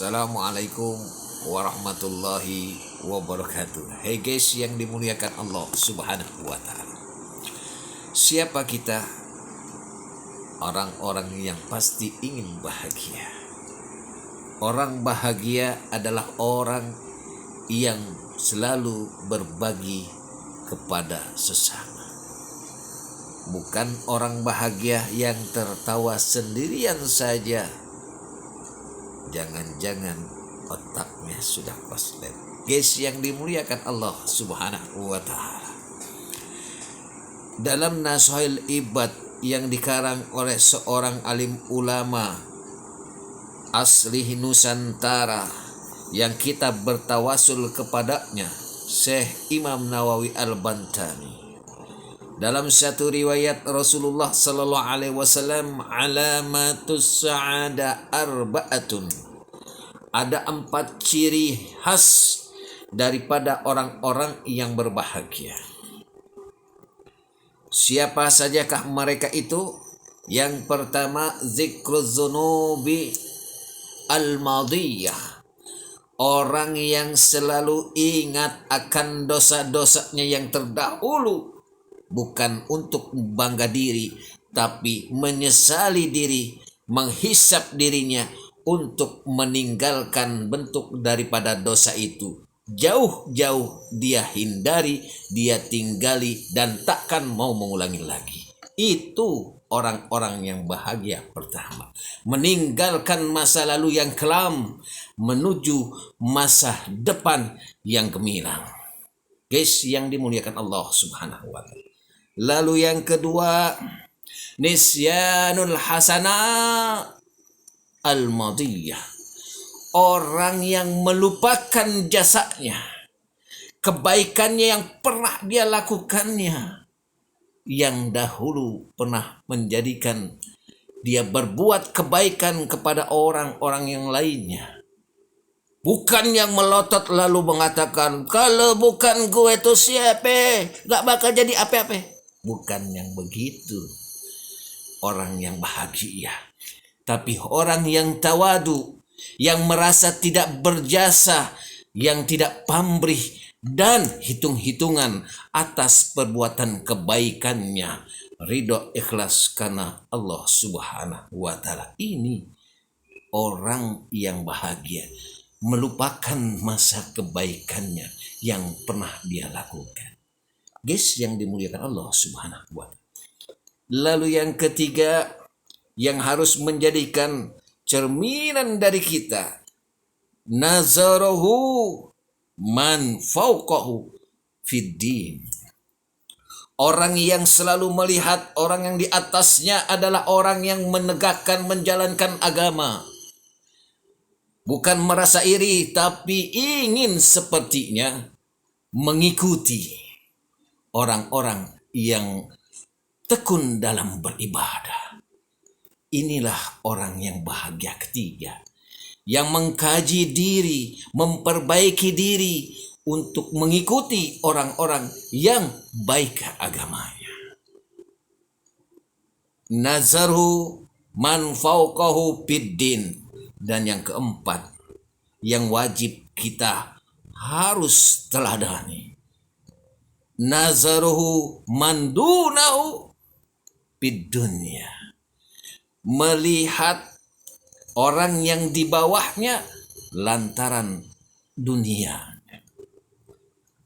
Assalamualaikum warahmatullahi wabarakatuh. Hey guys yang dimuliakan Allah subhanahu wa ta'ala. Siapa kita? Orang-orang yang pasti ingin bahagia. Orang bahagia adalah orang yang selalu berbagi kepada sesama. Bukan orang bahagia yang tertawa sendirian saja. Jangan-jangan otaknya sudah koslet. Guys yang dimuliakan Allah subhanahu wa ta'ala. Dalam Nasuhail Ibad yang dikarang oleh seorang alim ulama asli Nusantara yang kita bertawasul kepadanya, Syekh Imam Nawawi Al-Bantani. Dalam satu riwayat Rasulullah sallallahu alaihi wasallam, alamatus sa'ada arba'atun. Ada 4 ciri khas daripada orang-orang yang berbahagia. Siapa sajakah mereka itu? Yang pertama, zikruz dzunubi al-madiyah. Orang yang selalu ingat akan dosa-dosanya yang terdahulu. Bukan untuk bangga diri, tapi menyesali diri, menghisap dirinya untuk meninggalkan bentuk daripada dosa itu. Jauh-jauh dia hindari, dia tinggali, dan takkan mau mengulangi lagi. Itu orang-orang yang bahagia pertama. Meninggalkan masa lalu yang kelam, menuju masa depan yang gemilang. Guys yang dimuliakan Allah subhanahu wa ta'ala. Lalu yang kedua, nisyanul hasanah al-madiyah. Orang yang melupakan jasanya, kebaikannya yang pernah dia lakukannya, yang dahulu pernah menjadikan dia berbuat kebaikan kepada orang-orang yang lainnya. Bukan yang melotot lalu mengatakan, kalau bukan gue tuh siapa, gak bakal jadi apa-apa. Bukan yang begitu orang yang bahagia. Tapi orang yang tawadu, yang merasa tidak berjasa, yang tidak pamrih dan hitung-hitungan atas perbuatan kebaikannya. Ridho ikhlas karena Allah subhanahu wa ta'ala. Ini orang yang bahagia, melupakan masa kebaikannya yang pernah dia lakukan. Guys yang dimuliakan Allah subhanahu wa ta'ala. Lalu yang ketiga, yang harus menjadikan cerminan dari kita, nazaruhu man fauqahu fid din. Orang yang selalu melihat orang yang di atasnya adalah orang yang menegakkan, menjalankan agama. Bukan merasa iri, tapi ingin sepertinya mengikuti orang-orang yang tekun dalam beribadah. Inilah orang yang bahagia ketiga. Yang mengkaji diri, memperbaiki diri untuk mengikuti orang-orang yang baik agamanya. Nazaru man fauqahu fiddin. Dan yang keempat, yang wajib kita harus teladani, nazaruhu mandunahu fid dunya. Melihat orang yang di bawahnya lantaran dunia.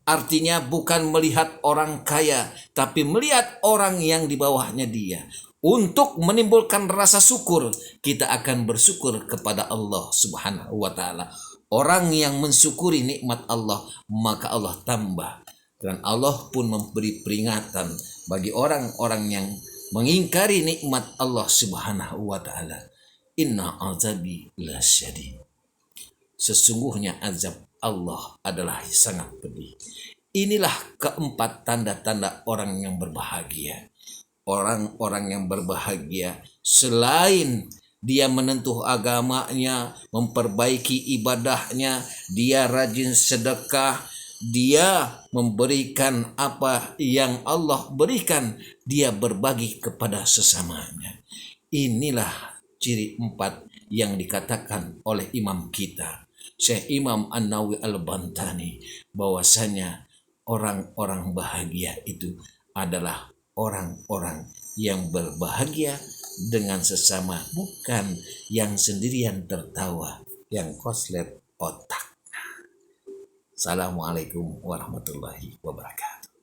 Artinya bukan melihat orang kaya, tapi melihat orang yang di bawahnya dia. Untuk menimbulkan rasa syukur, kita akan bersyukur kepada Allah subhanahu wa ta'ala. Orang yang mensyukuri nikmat Allah, maka Allah tambah. Dan Allah pun memberi peringatan bagi orang-orang yang mengingkari nikmat Allah subhanahu wa ta'ala. Inna azabi lasyadid. Sesungguhnya azab Allah adalah sangat pedih. Inilah keempat tanda-tanda orang yang berbahagia. Orang-orang yang berbahagia selain dia menentuh agamanya, memperbaiki ibadahnya, dia rajin sedekah, dia memberikan apa yang Allah berikan, dia berbagi kepada sesamanya. Inilah ciri 4 yang dikatakan oleh imam kita Syekh Imam An-Nawawi Al-Bantani, bahwasanya orang-orang bahagia itu adalah orang-orang yang berbahagia dengan sesama, bukan yang sendirian tertawa, yang koslet otak. Assalamualaikum warahmatullahi wabarakatuh.